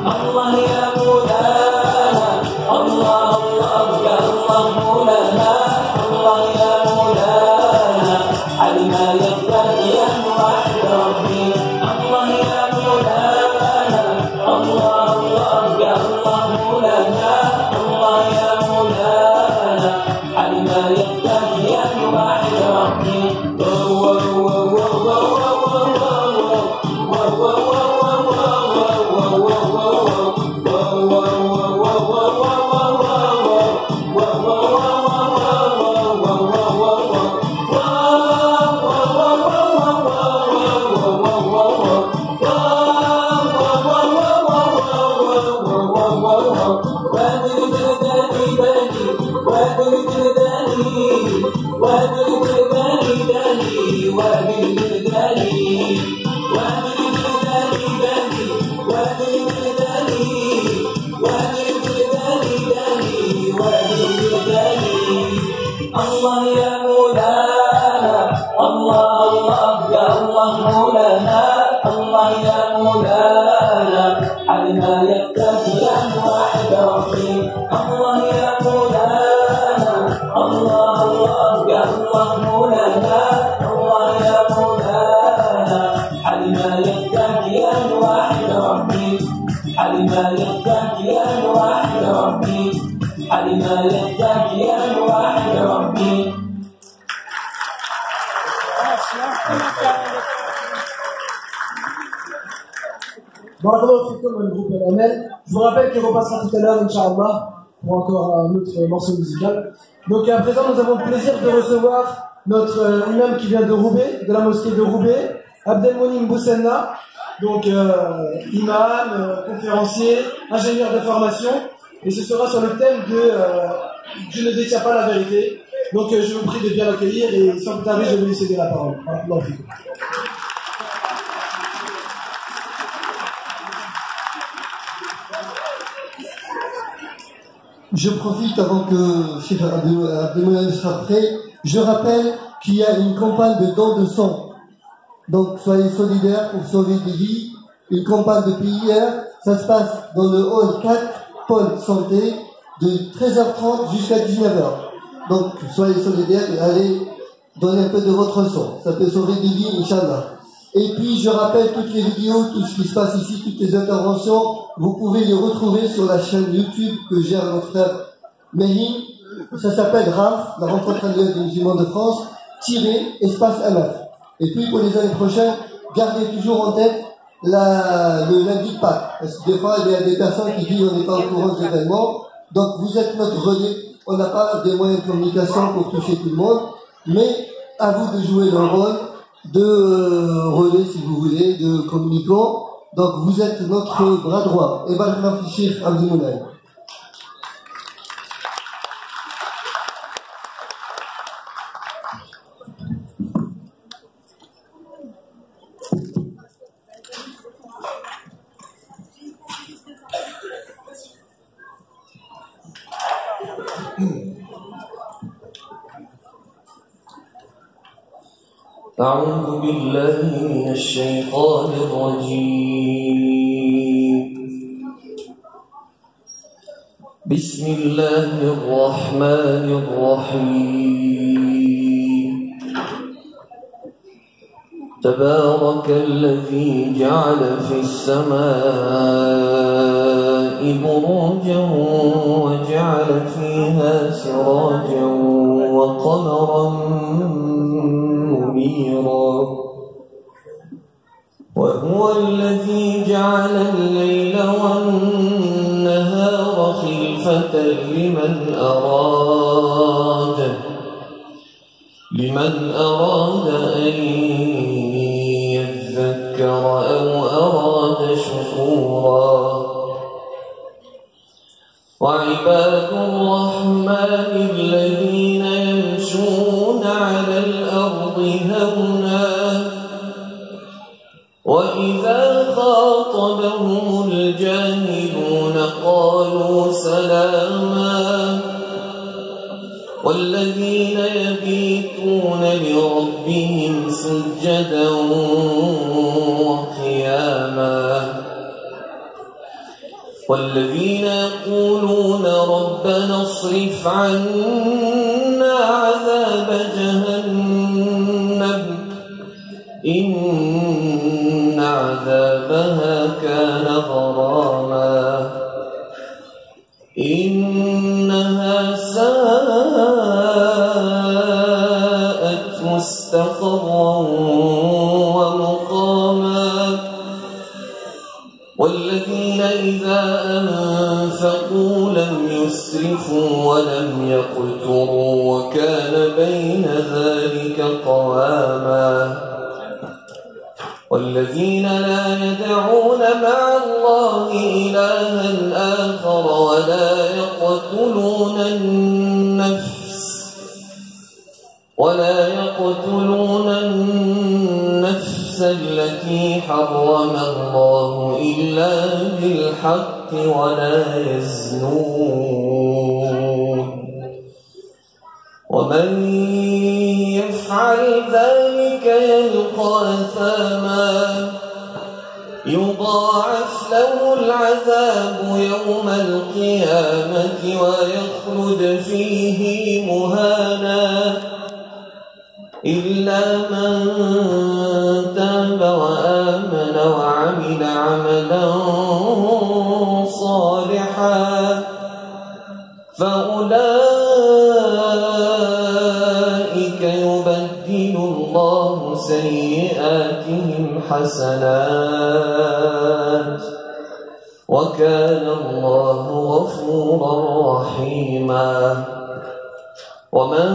الله يا مولانا الله الله يا الله مولانا الله يا مولانا علم يفتح يا واحد ربي الله يا مولانا الله الله يا الله مولانا الله يا مولانا علم يفتح يا واحد ربي الله يا مولانا الله الله يا الله مولانا الله يا مولانا علم يفتح يا واحد ربي الله يا مولانا الله الله يا الله مولانا الله يا مولانا علم يفتح يا واحد ربي علم يفتح يا واحد ربي علم يفتح يا واحد ربي. Bravo, c'est comme le groupe LML. Je vous rappelle qu'il repassera tout à l'heure, Inch'Allah, pour encore un autre morceau musical. Donc à présent, nous avons le plaisir de recevoir notre imam qui vient de Roubaix, de la mosquée de Roubaix, Abdelmounim Boussenna, donc imam, conférencier, ingénieur de formation, et ce sera sur le thème de je ne détiens pas la vérité. Donc je vous prie de bien l'accueillir et sans plus tarder, je vais lui céder la parole. Je profite avant que Cheikh Abdelmounem soit prêt. Je rappelle qu'il y a une campagne de dons de sang. Donc soyez solidaires pour sauver des vies. Une campagne de prière. Ça se passe dans le hall 4, pôle santé, de 13h30 jusqu'à 19h. Donc soyez solidaires et allez donner un peu de votre sang. Ça peut sauver des vies, Inch'Allah. Et puis je rappelle toutes les vidéos, tout ce qui se passe ici, toutes les interventions, vous pouvez les retrouver sur la chaîne YouTube que gère notre frère Méline. Ça s'appelle RAF, la rencontre annuelle des musulmans de France, espace MF. Et puis pour les années prochaines, gardez toujours en tête le lundi de Pâques. Parce que des fois, il y a des personnes qui disent on n'est pas au courant des événements. Donc vous êtes notre relais. On n'a pas des moyens de communication pour toucher tout le monde. Mais à vous de jouer le rôle de relais, si vous voulez, de communicants. Donc vous êtes notre bras droit. Et va le Cheikh Abdelmounem. أعوذ بالله من الشيطان الرجيم. بسم الله الرحمن الرحيم. تبارك الذي جعل في السماء بروجا وجعل فيها سراجا وقمرا منيرا وهو الذي جعل الليل والنهار خلفة لمن أراد أن يذكر أو أراد شكورا. وعباد الرحمن الذين يمشون على الأرض هونا وإذا خاطبهم الجاهلون قالوا سلاما. والذين يبيتون لربهم سجدا وقياما والذين يقولون ربنا اصرف عنا عذاب جهنم إن عذابها كان غراما إنها ساءت مستقرا ومقاما والذين إذا أنفقوا لم يسرفوا ولم يقتروا وكان بين ذلك قواما والذين لا يدعون مع الله إلها آخر ولا يقتلون النفس التي حرم الله إلا بالحق ولا يزنون ومن يفعل ذلك يلقى أثاما يضاعف له العذاب يوم القيامة ويخلد فيه مهانا إلا من تاب وآمن وعمل عملا صالحا فأولئك يبدل الله سيئاتهم حسنات وكان الله غفورا رحيما ومن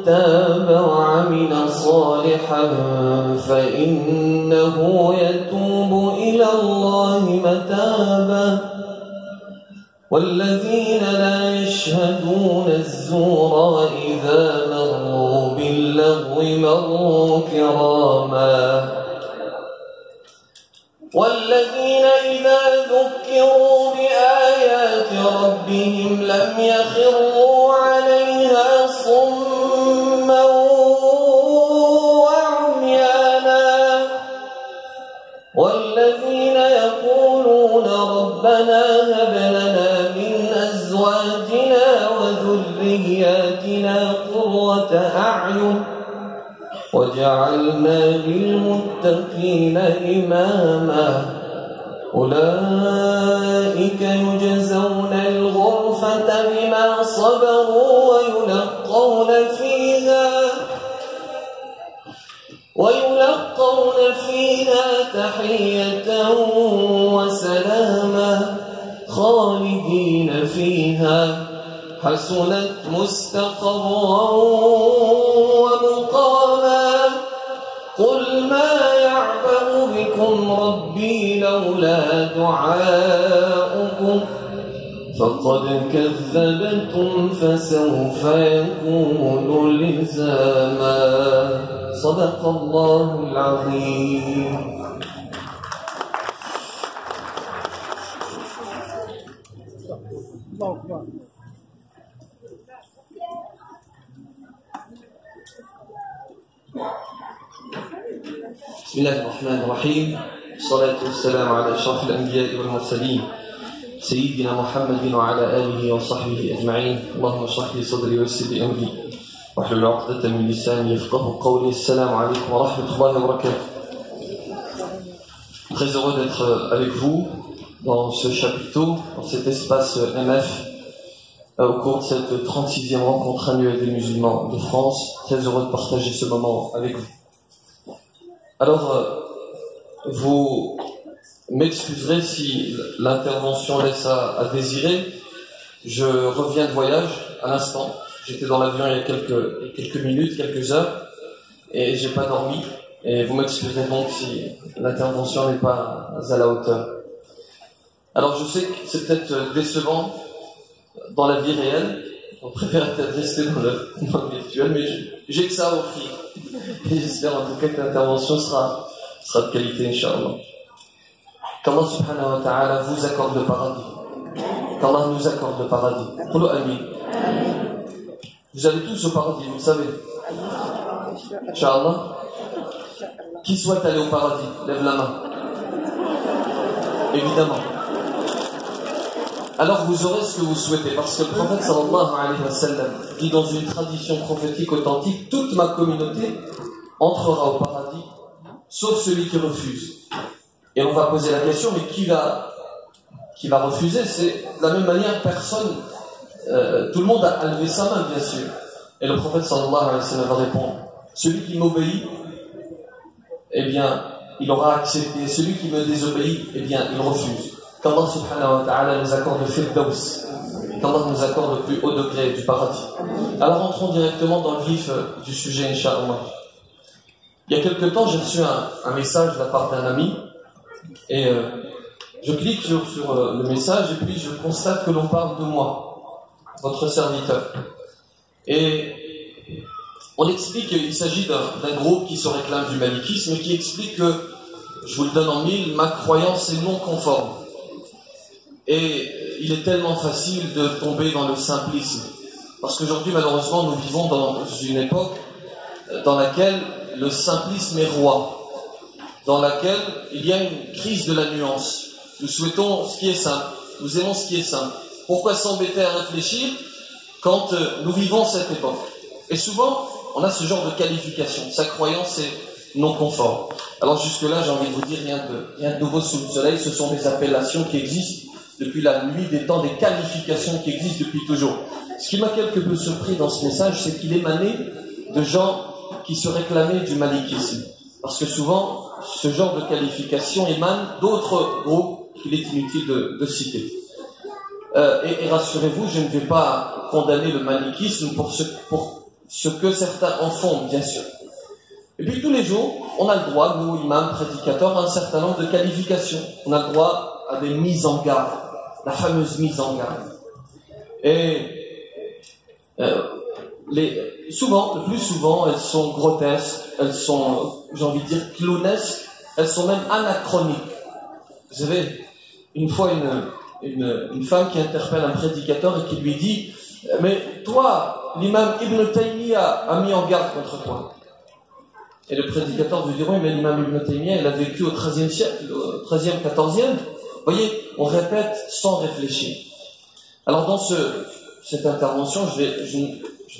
تاب وعمل صالحا فإنه يتوب إلى الله متابا والذين لا يشهدون الزور وإذا مروا باللغو مروا كراما والذين إذا ذكروا بآيات ربهم لم يخروا عليها صما وعميانا والذين يقولون ربنا هب لنا من أزواجنا وذرياتنا قرة أعين وجعلنا للمتقين إماما أولئك يجزون الغرفة بما صبروا ويلقون فيها تحية وسلاما خالدين فيها حسنت مستقرا ومقاما قل ما يعبأ بكم ربي لولا دعاؤكم فقد كذبتم فسوف يكون لزاما صدق الله العظيم. بسم الله الرحمن الرحيم الصلاة والسلام على أشرف الأنبياء والمرسلين سيدنا محمد وعلى آله وصحبه أجمعين اللهم اشرح لي صدري ويسر لي أمري واحلل عقدة من لساني يفقهوا قولي. السلام عليكم ورحمة الله وبركاته. Très heureux d'être avec vous dans ce chapiteau, dans cet espace MF au cours de cette 36e rencontre annuelle des musulmans de France. Très heureux de partager ce moment avec vous. Alors, vous m'excuserez si l'intervention laisse à désirer. Je reviens de voyage à l'instant. J'étais dans l'avion il y a quelques minutes, quelques heures, et j'ai pas dormi. Et vous m'excuserez donc si l'intervention n'est pas à la hauteur. Alors, je sais que c'est peut-être décevant dans la vie réelle. On préfère peut-être rester dans le virtuel, mais j'ai que ça à offrir. Et j'espère en tout cas que l'intervention sera de qualité, Inch'Allah. Qu'Allah subhanahu wa ta'ala vous accorde le paradis. Qu'Allah nous accorde le paradis. Qulu amin. Vous allez tous au paradis, vous le savez. Inch'Allah. Qui souhaite aller au paradis? Lève la main. Évidemment. alors vous aurez ce que vous souhaitez. Parce que le prophète sallallahu alayhi wa sallam dit dans une tradition prophétique authentique, toute ma communauté entrera au paradis, sauf celui qui refuse. Et on va poser la question, mais qui va refuser? C'est de la même manière, personne, tout le monde a levé sa main, bien sûr. Et le prophète sallallahu alayhi wa sallam va répondre, celui qui m'obéit, eh bien, il aura accepté. Celui qui me désobéit, eh bien, il refuse. Qu'Allah subhanahu wa ta'ala nous accorde le firdaus, qu'Allah nous accorde le plus haut degré du paradis. Alors entrons directement dans le vif du sujet, Inch'Allah. Il y a quelque temps, j'ai reçu un message de la part d'un ami, et je clique sur le message, et puis je constate que l'on parle de moi, votre serviteur. Et on explique qu'il s'agit d'un groupe qui se réclame du malikisme, et qui explique que, je vous le donne en mille, ma croyance est non conforme. Et il est tellement facile de tomber dans le simplisme. Parce qu'aujourd'hui, malheureusement, nous vivons dans une époque dans laquelle le simplisme est roi. Dans laquelle il y a une crise de la nuance. Nous souhaitons ce qui est simple. Nous aimons ce qui est simple. Pourquoi s'embêter à réfléchir quand nous vivons cette époque? Et souvent, on a ce genre de qualification. Sa croyance est non conforme. Alors jusque-là, j'ai envie de vous dire, rien de nouveau sous le soleil. Ce sont des appellations qui existent depuis la nuit des temps, des qualifications qui existent depuis toujours. Ce qui m'a quelque peu surpris dans ce message, c'est qu'il émanait de gens qui se réclamaient du malikisme. Parce que souvent, ce genre de qualification émane d'autres groupes qu'il est inutile de citer. Et rassurez-vous, je ne vais pas condamner le malikisme pour ce que certains en font, bien sûr. Et puis tous les jours, on a le droit, nous, imams, prédicateurs, à un certain nombre de qualifications. On a le droit à des mises en garde. La fameuse mise en garde. Et souvent, le plus souvent, elles sont grotesques, elles sont, j'ai envie de dire, clownesques, elles sont même anachroniques. Vous savez, une fois, une femme qui interpelle un prédicateur et qui lui dit « Mais toi, l'imam Ibn Taymiyyah a mis en garde contre toi. » Et le prédicateur lui dit « Oui, mais l'imam Ibn Taymiyyah, il a vécu au XIIIe siècle, au XIIIe, XIVe. » Vous voyez, on répète sans réfléchir. Alors dans cette intervention, je vais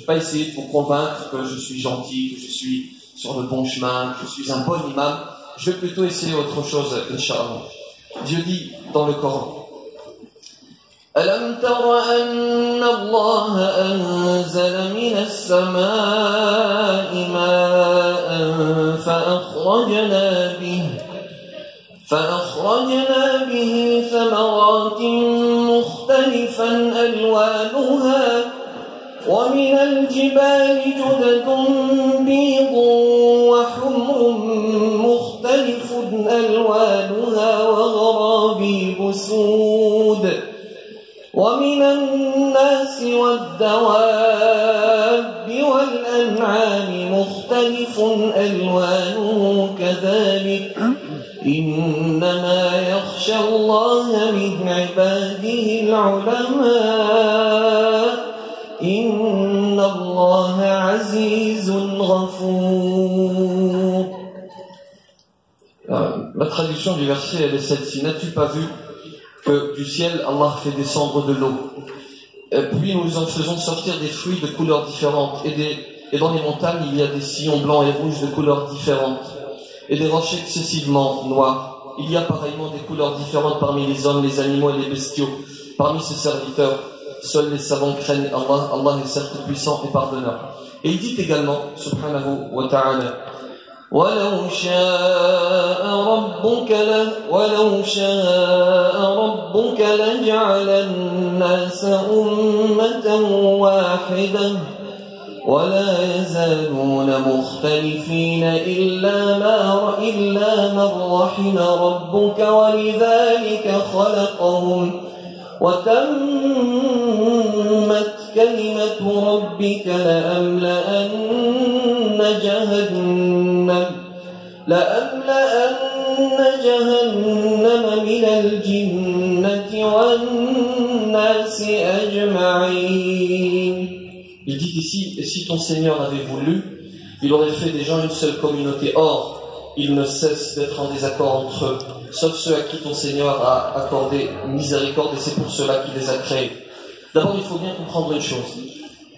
pas essayer de vous convaincre que je suis gentil, que je suis sur le bon chemin, que je suis un bon imam. Je vais plutôt essayer autre chose, Inch'Allah. Dieu dit dans le Coran, ألم تر أن الله أنزل من السماء ماء فأخرجنا به ثمرات مختلفا ألوانها ومن الجبال جدد بيض وحمر مختلف ألوانها وغرابيب سود ومن الناس والدواب والأنعام مختلف ألوانه كذلك إنما يخشى الله من عباده العلماء إن الله عزيز غفور. La traduction du verset elle est celle-ci. N'as-tu pas vu que du ciel Allah fait descendre de l'eau, puis nous en faisons sortir des fruits de couleurs différentes, et dans les montagnes il y a des sillons blancs et rouges de couleurs différentes, et des roches excessivement noires. Il y a pareillement des couleurs différentes parmi les hommes, les animaux et les bestiaux. Parmi ses serviteurs, seuls les savants craignent Allah. Allah est certes puissant et pardonneur. Et il dit également, subhanahu wa ta'ala, ولو شاء ربك لجعل الناس أمة واحدة ولا يزالون مختلفين إلا من رحم ربك ولذلك خلقهم وتمت كلمة ربك لأملأن جهنم من الجنة والناس أجمعين. Il dit ici, et si ton Seigneur avait voulu, il aurait fait des gens une seule communauté. Or, ils ne cessent d'être en désaccord entre eux. sauf ceux à qui ton Seigneur a accordé miséricorde, et c'est pour cela qu'il les a créés. D'abord, il faut bien comprendre une chose.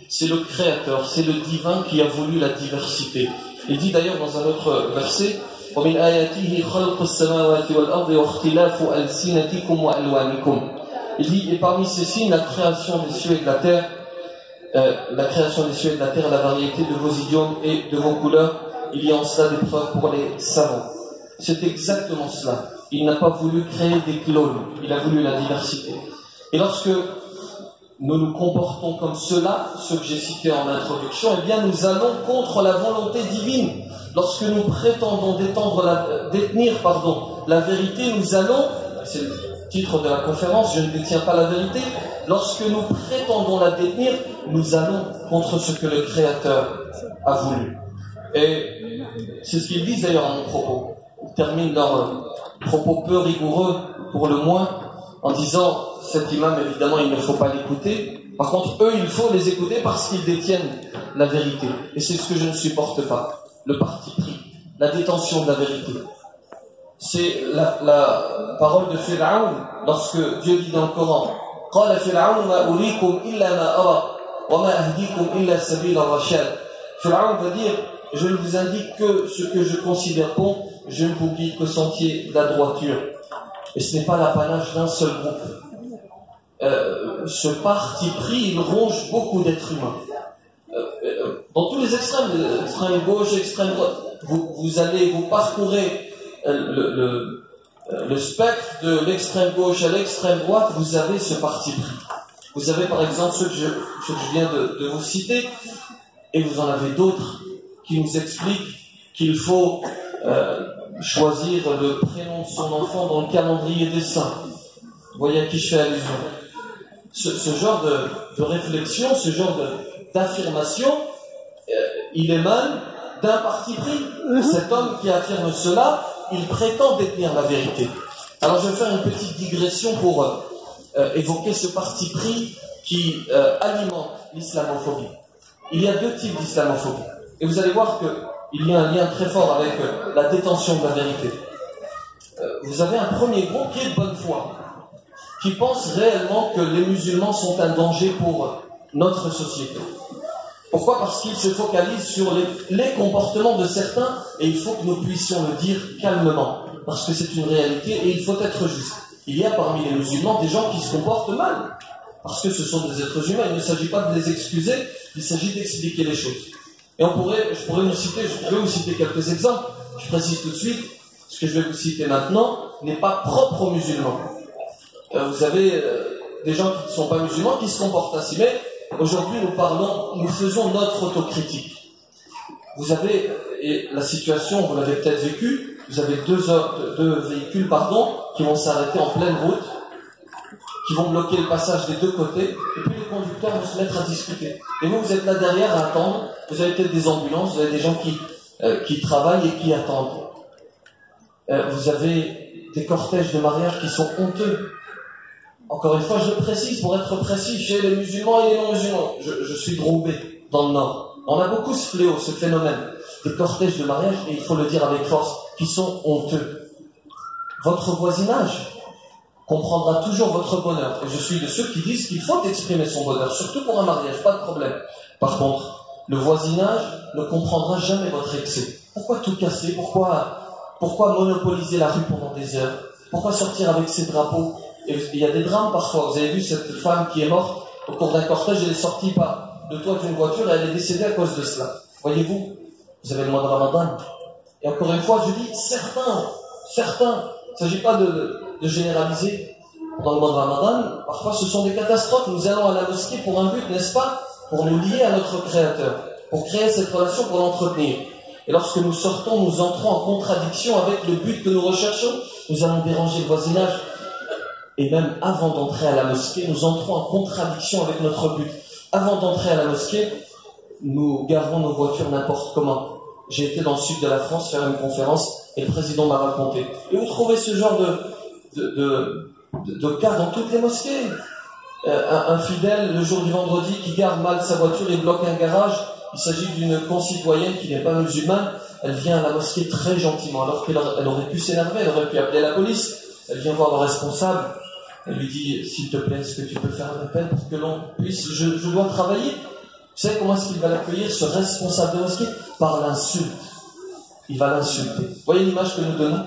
C'est le Créateur, c'est le divin qui a voulu la diversité. Il dit d'ailleurs dans un autre verset, وَمِنْ آيَاتِهِ خَلْقُ السَّمَاوَاتِ وَالْأَرْضِ وَاخْتِلَافُ أَلْسِنَتِكُمْ وَأَلْوَانِكُمْ. Il dit, et parmi ces signes, la création des cieux et de la terre, la variété de vos idiomes et de vos couleurs, il y a en cela des preuves pour les savants. C'est exactement cela. Il n'a pas voulu créer des clones, il a voulu la diversité. Et lorsque nous nous comportons comme cela, ce que j'ai cité en introduction, eh bien nous allons contre la volonté divine. Lorsque nous prétendons détenir la vérité, nous allons, c'est le titre de la conférence, je ne détiens pas la vérité, lorsque nous prétendons la détenir, nous allons contre ce que le Créateur a voulu. Et c'est ce qu'ils disent d'ailleurs à mon propos. Ils terminent leur propos peu rigoureux, pour le moins, en disant, cet imam, évidemment, il ne faut pas l'écouter. Par contre, eux, il faut les écouter parce qu'ils détiennent la vérité. Et c'est ce que je ne supporte pas. Le parti pris, la détention de la vérité. C'est la parole de Pharaon lorsque Dieu dit dans le Coran, قال فرعون ما أريكم إلا ما أرى وما أهديكم إلا سبيل الرشاد. Pharaon va dire, je ne vous indique que ce que je considère bon, je ne vous guide qu'au sentier de la droiture. Et ce n'est pas l'apanage d'un seul groupe. Ce parti pris, il ronge beaucoup d'êtres humains. Dans tous les extrêmes, extrême gauche, extrême droite, vous parcourez le spectre de l'extrême gauche à l'extrême droite, vous avez ce parti pris. Vous avez par exemple ceux que je viens de vous citer, et vous en avez d'autres qui nous expliquent qu'il faut choisir le prénom de son enfant dans le calendrier des saints. Vous voyez à qui je fais allusion. Ce genre de réflexion, ce genre d'affirmation, il émane d'un parti pris. Cet homme qui affirme cela, il prétend détenir la vérité. Alors je vais faire une petite digression pour évoquer ce parti pris qui alimente l'islamophobie. Il y a deux types d'islamophobie. Et vous allez voir qu'il y a un lien très fort avec la détention de la vérité. Vous avez un premier groupe qui est de bonne foi, qui pense réellement que les musulmans sont un danger pour notre société. Pourquoi ? Parce qu'ils se focalisent sur les comportements de certains, et il faut que nous puissions le dire calmement, parce que c'est une réalité et il faut être juste. Il y a parmi les musulmans des gens qui se comportent mal, parce que ce sont des êtres humains. Il ne s'agit pas de les excuser, il s'agit d'expliquer les choses. Et je vais vous citer quelques exemples. Je précise tout de suite, ce que je vais vous citer maintenant n'est pas propre aux musulmans. Vous avez des gens qui ne sont pas musulmans qui se comportent ainsi, mais aujourd'hui nous faisons notre autocritique. Vous avez, et la situation, vous l'avez peut-être vécu, vous avez deux véhicules qui vont s'arrêter en pleine route, qui vont bloquer le passage des deux côtés, et puis les conducteurs vont se mettre à discuter. Et vous êtes là derrière à attendre, vous avez peut-être des ambulances, vous avez des gens qui travaillent et qui attendent. Vous avez des cortèges de mariage qui sont honteux. Encore une fois, je le précise, pour être précis, chez les musulmans et les non-musulmans, je suis de Roubaix, dans le Nord. On a beaucoup ce fléau, ce phénomène, des cortèges de mariage, et il faut le dire avec force, qui sont honteux. Votre voisinage comprendra toujours votre bonheur. Et je suis de ceux qui disent qu'il faut exprimer son bonheur, surtout pour un mariage, pas de problème. Par contre, le voisinage ne comprendra jamais votre excès. Pourquoi tout casser ? Pourquoi monopoliser la rue pendant des heures ? Pourquoi sortir avec ces drapeaux ? Et il y a des drames parfois. Vous avez vu cette femme qui est morte au cours d'un cortège, elle est sortie de toit d'une voiture et elle est décédée à cause de cela. Voyez-vous, vous avez le mois de Ramadan. Et encore une fois, je dis certains, il ne s'agit pas de généraliser. Dans le mois de Ramadan, parfois ce sont des catastrophes. Nous allons à la mosquée pour un but, n'est-ce pas ? Pour nous lier à notre Créateur, pour créer cette relation, pour l'entretenir. Et lorsque nous sortons, nous entrons en contradiction avec le but que nous recherchons. Nous allons déranger le voisinage. Et même avant d'entrer à la mosquée, nous entrons en contradiction avec notre but. Avant d'entrer à la mosquée, nous garons nos voitures n'importe comment. J'ai été dans le sud de la France faire une conférence et le président m'a raconté. Et vous trouvez ce genre de cas dans toutes les mosquées. Un fidèle, le jour du vendredi, qui garde mal sa voiture et bloque un garage. Il s'agit d'une concitoyenne qui n'est pas musulmane. elle vient à la mosquée très gentiment, alors qu'elle aurait pu s'énerver, elle aurait pu appeler la police. Elle vient voir le responsable, elle lui dit, s'il te plaît, est-ce que tu peux faire un appel pour que l'on puisse, je dois travailler. Vous savez comment est-ce qu'il va l'accueillir, ce responsable de mosquée? Par l'insulte. Il va l'insulter. Vous voyez l'image que nous donnons?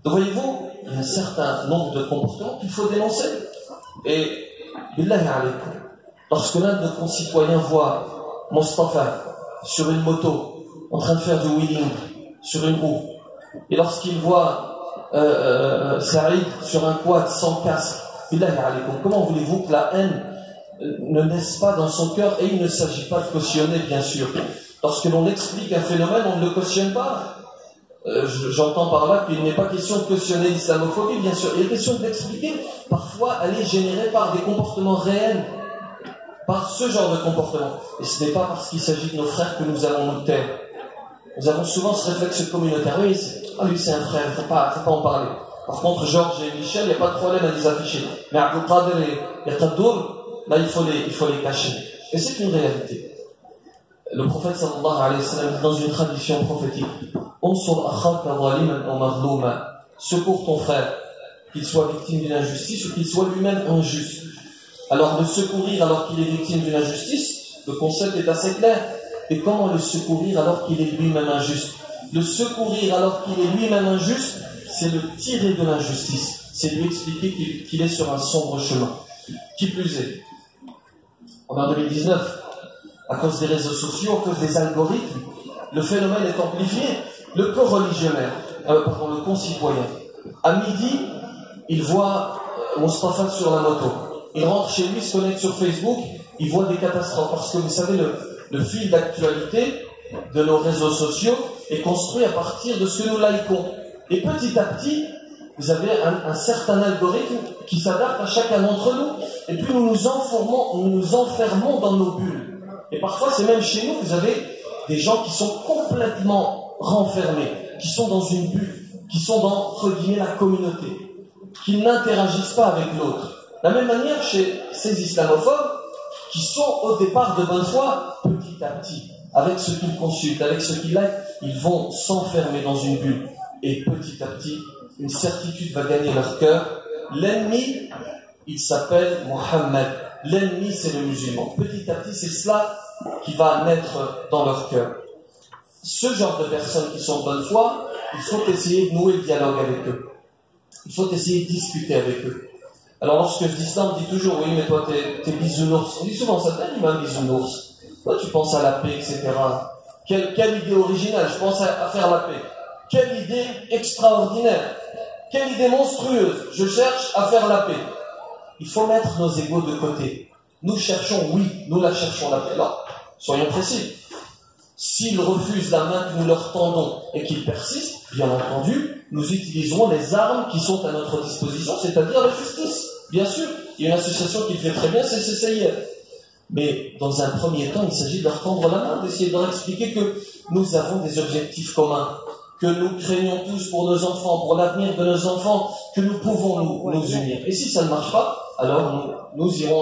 Donc voyez-vous, il y a un certain nombre de comportements qu'il faut dénoncer. Et, billahi alaykum, lorsque l'un de nos concitoyens voit Mostafa sur une moto, en train de faire du wheeling sur une roue, et lorsqu'il voit Saïd sur un quad sans casque, billahi alaykum, comment voulez-vous que la haine ne naisse pas dans son cœur? Et il ne s'agit pas de cautionner, bien sûr. Lorsque l'on explique un phénomène, on ne le cautionne pas. J'entends par là qu'il n'est pas question de cautionner l'islamophobie, bien sûr. Il est question de l'expliquer. Parfois, elle est générée par des comportements réels, par ce genre de comportement. Et ce n'est pas parce qu'il s'agit de nos frères que nous allons nous taire. Nous avons souvent ce réflexe communautaire. Oui, lui c'est un frère, il ne faut pas en parler. Par contre, Georges et Michel, il n'y a pas de problème à les afficher. Mais Abdul Qadir et Qaddour, là, il faut les cacher. Et c'est une réalité. Le prophète sallallahu alayhi wa sallam dit dans une tradition prophétique, secours ton frère, qu'il soit victime d'une injustice ou qu'il soit lui-même injuste. Alors le secourir alors qu'il est victime d'une injustice, le concept est assez clair. Et comment le secourir alors qu'il est lui-même injuste? Le secourir alors qu'il est lui-même injuste, c'est le tirer de l'injustice. C'est lui expliquer qu'il est sur un sombre chemin. Qui plus est, en 2019, à cause des réseaux sociaux, à cause des algorithmes, le phénomène est amplifié. Le co-religionnaire, le concitoyen, à midi, il voit Mostafa sur la moto. Il rentre chez lui, se connecte sur Facebook, il voit des catastrophes. Parce que vous savez, le fil d'actualité de nos réseaux sociaux est construit à partir de ce que nous likons. Et petit à petit, vous avez un certain algorithme qui s'adapte à chacun d'entre nous. Et puis nous nous enfermons dans nos bulles. Et parfois, c'est même chez nous, vous avez des gens qui sont complètement renfermés, qui sont dans une bulle, qui sont dans, entre guillemets, la communauté, qui n'interagissent pas avec l'autre. De la même manière, chez ces islamophobes, qui sont au départ de bonne foi, petit à petit, avec ce qu'ils consultent, avec ce qu'ils like, ils vont s'enfermer dans une bulle. Et petit à petit, une certitude va gagner leur cœur. L'ennemi, il s'appelle Mohammed. L'ennemi, c'est le musulman. Petit à petit, c'est cela qui va naître dans leur cœur. Ce genre de personnes qui sont de bonne foi, il faut essayer de nouer le dialogue avec eux. Il faut essayer de discuter avec eux. Alors lorsque je dis ça, on me dit toujours, oui, mais toi, t'es bisounours. On dit souvent, ça t'anime un bisounours. Toi, tu penses à la paix, etc. Quelle idée originale, je pense à faire la paix. Quelle idée extraordinaire. Quelle idée monstrueuse. Je cherche à faire la paix. Il faut mettre nos égos de côté. Nous cherchons, oui, nous la cherchons la paix. Alors, soyons précis. S'ils refusent la main que nous leur tendons et qu'ils persistent, bien entendu, nous utiliserons les armes qui sont à notre disposition, c'est-à-dire la justice. Bien sûr, il y a une association qui le fait très bien, c'est CCIF. Mais dans un premier temps, il s'agit de leur tendre la main, d'essayer de leur expliquer que nous avons des objectifs communs, que nous craignons tous pour nos enfants, pour l'avenir de nos enfants, que nous pouvons nous unir. Et si ça ne marche pas, alors nous irons